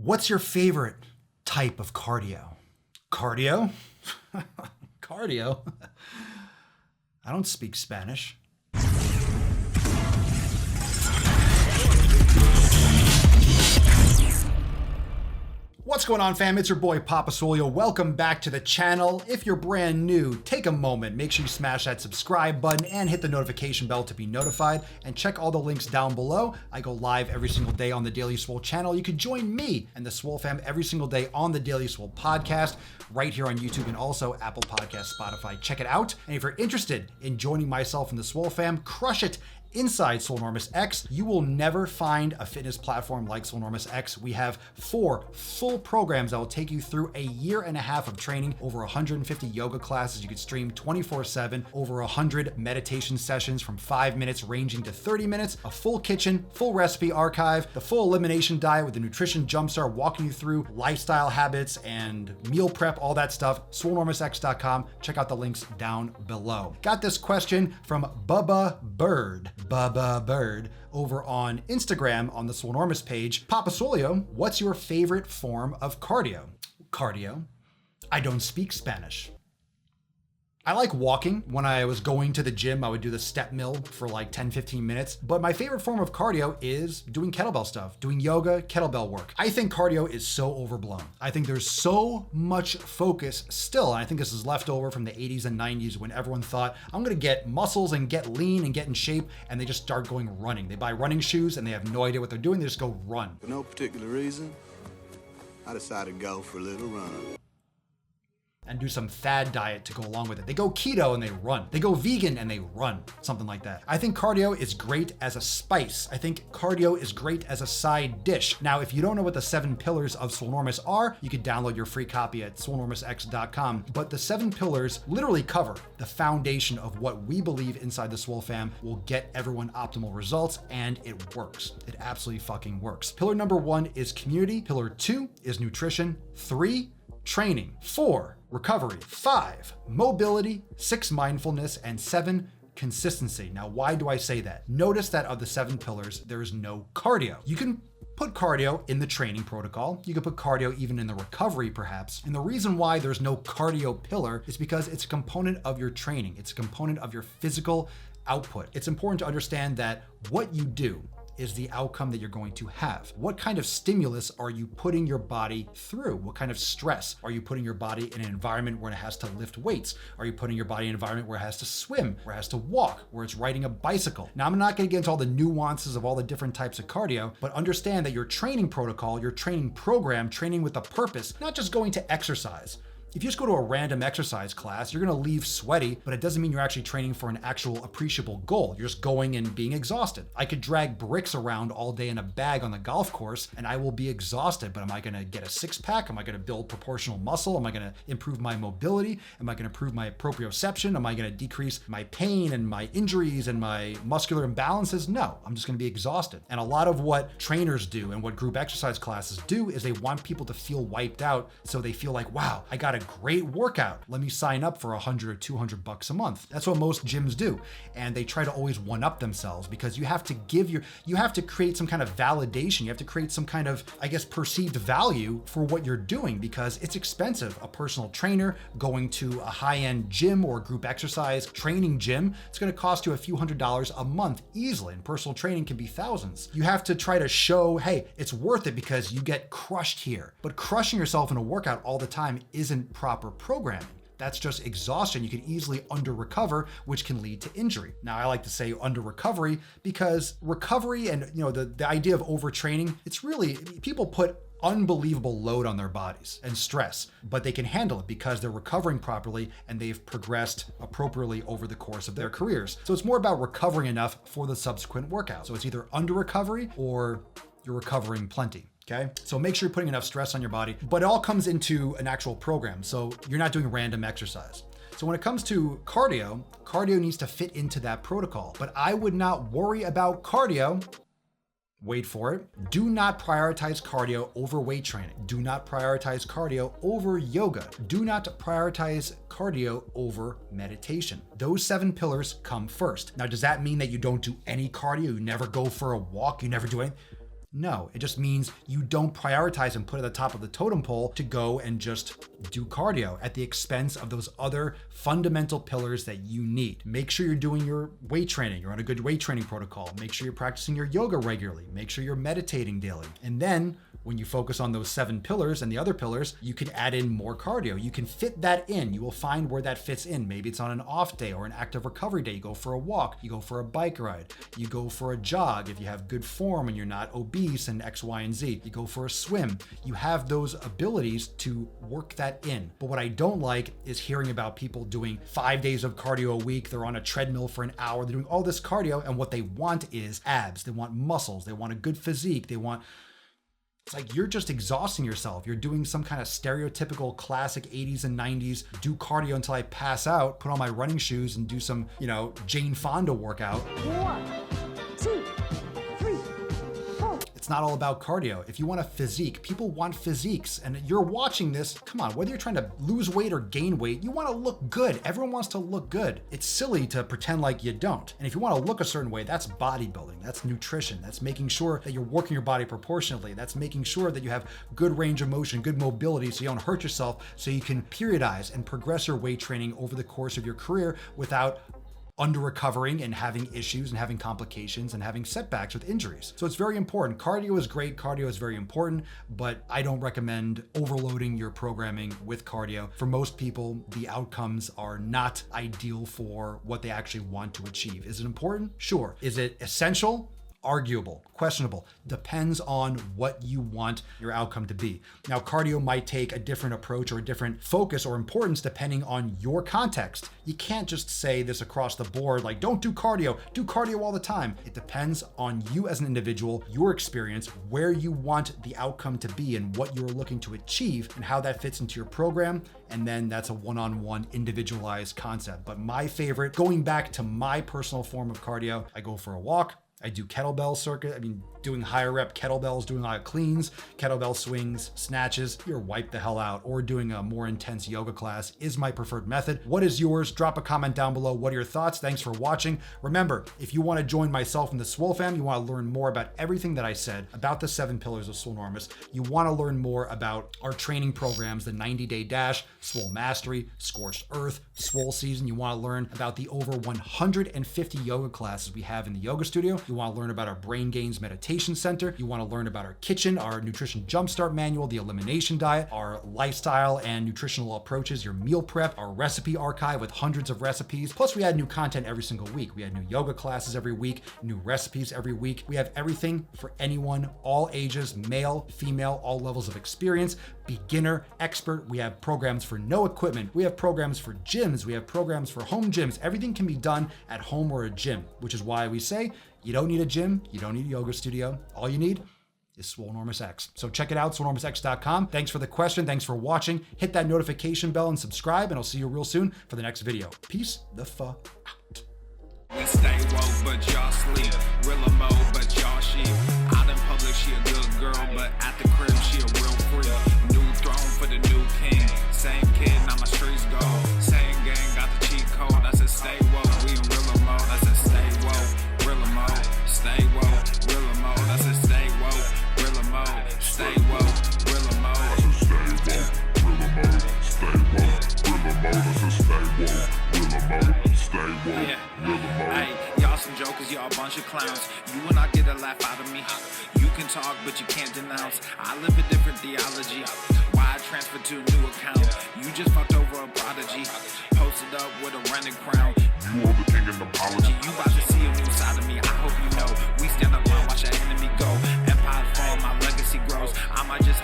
What's your favorite type of cardio? Cardio? Cardio? I don't speak Spanish. What's going on, fam? It's your boy Papa Swolio. Welcome back to the channel. If you're brand new, take a moment, make sure you smash that subscribe button and hit the notification bell to be notified, and check all the links down below. I go live every single day on the Daily Swole channel. You can join me and the Swole fam every single day on the Daily Swole podcast right here on YouTube and also Apple Podcasts, Spotify. Check it out. And if you're interested in joining myself and the Swole fam, crush it inside Swolenormous X. You will never find a fitness platform like Swolenormous X. We have 4 full programs that will take you through a year and a half of training, over 150 yoga classes you can stream 24/7, over 100 meditation sessions from 5 minutes ranging to 30 minutes, a full kitchen, full recipe archive, the full elimination diet with the nutrition jumpstart walking you through lifestyle habits and meal prep, all that stuff. Swolenormousx.com. Check out the links down below. Got this question from Bubba Bird over on Instagram on the Swolenormous page. Papa Swolio, what's your favorite form of cardio? Cardio? I don't speak Spanish. I like walking. When I was going to the gym, I would do the step mill for like 10-15 minutes. But my favorite form of cardio is doing kettlebell stuff, doing yoga, kettlebell work. I think cardio is so overblown. I think there's so much focus still, and I think this is left over from the 80s and 90s when everyone thought, I'm gonna get muscles and get lean and get in shape, and they just start going running. They buy running shoes and they have no idea what they're doing. They just go run. For no particular reason, I decided to go for a little run. And do some fad diet to go along with it. They go keto and they run. They go vegan and they run, something like that. I think cardio is great as a spice. I think cardio is great as a side dish. Now, if you don't know what the 7 pillars of Swolenormous are, you could download your free copy at swolenormousx.com. But the 7 pillars literally cover the foundation of what we believe inside the Swole fam will get everyone optimal results, and it works. It absolutely fucking works. Pillar number 1 is community. Pillar 2 is nutrition. 3, training. 4, recovery. 5, mobility. 6, mindfulness. And 7, consistency. Now, why do I say that? Notice that of the 7 pillars, there is no cardio. You can put cardio in the training protocol. You can put cardio even in the recovery, perhaps. And the reason why there's no cardio pillar is because it's a component of your training. It's a component of your physical output. It's important to understand that what you do is the outcome that you're going to have. What kind of stimulus are you putting your body through? What kind of stress? Are you putting your body in an environment where it has to lift weights? Are you putting your body in an environment where it has to swim, where it has to walk, where it's riding a bicycle? Now, I'm not gonna get into all the nuances of all the different types of cardio, but understand that your training protocol, your training program, training with a purpose, not just going to exercise. If you just go to a random exercise class, you're gonna leave sweaty, but it doesn't mean you're actually training for an actual appreciable goal. You're just going and being exhausted. I could drag bricks around all day in a bag on the golf course and I will be exhausted, but am I gonna get a 6-pack? Am I gonna build proportional muscle? Am I gonna improve my mobility? Am I gonna improve my proprioception? Am I gonna decrease my pain and my injuries and my muscular imbalances? No, I'm just gonna be exhausted. And a lot of what trainers do and what group exercise classes do is they want people to feel wiped out, so they feel like, wow, I got a great workout. Let me sign up for $100 or $200 a month. That's what most gyms do. And they try to always one up themselves because you have to you have to create some kind of validation. You have to create some kind of, I guess, perceived value for what you're doing because it's expensive. A personal trainer going to a high-end gym or group exercise training gym, it's going to cost you a few $100s a month easily. And personal training can be thousands. You have to try to show, hey, it's worth it because you get crushed here. But crushing yourself in a workout all the time isn't proper programming. That's just exhaustion. You can easily under recover, which can lead to injury. Now, I like to say under recovery because recovery and the idea of overtraining, it's really, people put unbelievable load on their bodies and stress, but they can handle it because they're recovering properly and they've progressed appropriately over the course of their careers. So it's more about recovering enough for the subsequent workout. So it's either under recovery or you're recovering plenty. Okay, so make sure you're putting enough stress on your body, but it all comes into an actual program. So you're not doing random exercise. So when it comes to cardio, cardio needs to fit into that protocol, but I would not worry about cardio. Wait for it. Do not prioritize cardio over weight training. Do not prioritize cardio over yoga. Do not prioritize cardio over meditation. Those 7 pillars come first. Now, does that mean that you don't do any cardio? You never go for a walk? You never do anything? No, it just means you don't prioritize and put at the top of the totem pole to go and just do cardio at the expense of those other fundamental pillars that you need. Make sure you're doing your weight training. You're on a good weight training protocol. Make sure you're practicing your yoga regularly. Make sure you're meditating daily. And then when you focus on those 7 pillars and the other pillars, you can add in more cardio. You can fit that in. You will find where that fits in. Maybe it's on an off day or an active recovery day. You go for a walk, you go for a bike ride, you go for a jog if you have good form and you're not obese and X, Y, and Z. You go for a swim. You have those abilities to work that in. But what I don't like is hearing about people doing 5 days of cardio a week. They're on a treadmill for an hour. They're doing all this cardio, and what they want is abs. They want muscles. They want a good physique. It's like you're just exhausting yourself. You're doing some kind of stereotypical classic 80s and 90s, do cardio until I pass out, put on my running shoes and do some, Jane Fonda workout. 1, 2, 3, 4. It's not all about cardio. If you want a physique, people want physiques, and you're watching this, come on, whether you're trying to lose weight or gain weight, you want to look good. Everyone wants to look good. It's silly to pretend like you don't. And if you want to look a certain way, that's bodybuilding, that's nutrition, that's making sure that you're working your body proportionately, that's making sure that you have good range of motion, good mobility, so you don't hurt yourself, so you can periodize and progress your weight training over the course of your career without under recovering and having issues and having complications and having setbacks with injuries. So it's very important. Cardio is great. Cardio is very important, but I don't recommend overloading your programming with cardio. For most people, the outcomes are not ideal for what they actually want to achieve. Is it important? Sure. Is it essential? Arguable, questionable, depends on what you want your outcome to be. Now, cardio might take a different approach or a different focus or importance depending on your context. You can't just say this across the board, like, don't do cardio all the time. It depends on you as an individual, your experience, where you want the outcome to be and what you're looking to achieve and how that fits into your program. And then that's a one-on-one individualized concept. But my favorite, going back to my personal form of cardio, I go for a walk. I do kettlebell circuit. Doing higher rep kettlebells, doing a lot of cleans, kettlebell swings, snatches, you're wiped the hell out, or doing a more intense yoga class is my preferred method. What is yours? Drop a comment down below. What are your thoughts? Thanks for watching. Remember, if you want to join myself and the Swole fam, you want to learn more about everything that I said about the 7 pillars of Swolenormous, you want to learn more about our training programs, the 90-day dash, Swole Mastery, Scorched Earth, Swole Season. You want to learn about the over 150 yoga classes we have in the yoga studio. You want to learn about our Brain Gains meditation center. You want to learn about our kitchen, our nutrition jumpstart manual, the elimination diet, our lifestyle and nutritional approaches, your meal prep, our recipe archive with hundreds of recipes. Plus, we add new content every single week. We add new yoga classes every week, new recipes every week. We have everything for anyone, all ages, male, female, all levels of experience, beginner, expert. We have programs for no equipment. We have programs for gyms. We have programs for home gyms. Everything can be done at home or a gym, which is why we say you don't need a gym, you don't need a yoga studio. All you need is Swolenormous X. So check it out, swolenormousx.com. Thanks for the question. Thanks for watching. Hit that notification bell and subscribe, and I'll see you real soon for the next video. Peace the fuck out. We stay woke, but y'all sleep. Real mode, but y'all sheep. Out in public, she a good girl, but at the crib, she a real freak. New throne for the new king. Same kid, now my streets go. Same gang, got the cheat code. I said stay woke, we in real mode. I said stay woke. Stay woke, real mode. I said stay woke, real mode. Stay woke, real mode. I said stay woke, real mode. Stay woke, real mode. I said stay woke, real mode. Stay woke, real mode. Hey, y'all some jokers, y'all a bunch of clowns. You will not get a laugh out of me. You can talk, but you can't denounce. I live a different theology. Why I transferred to a new account? You just fucked over a prodigy. Posted up with a running crown. You are the king and apology. You about to see a new side of me. I hope you know. We stand up and watch our enemy go. Empire fall, my legacy grows. I might just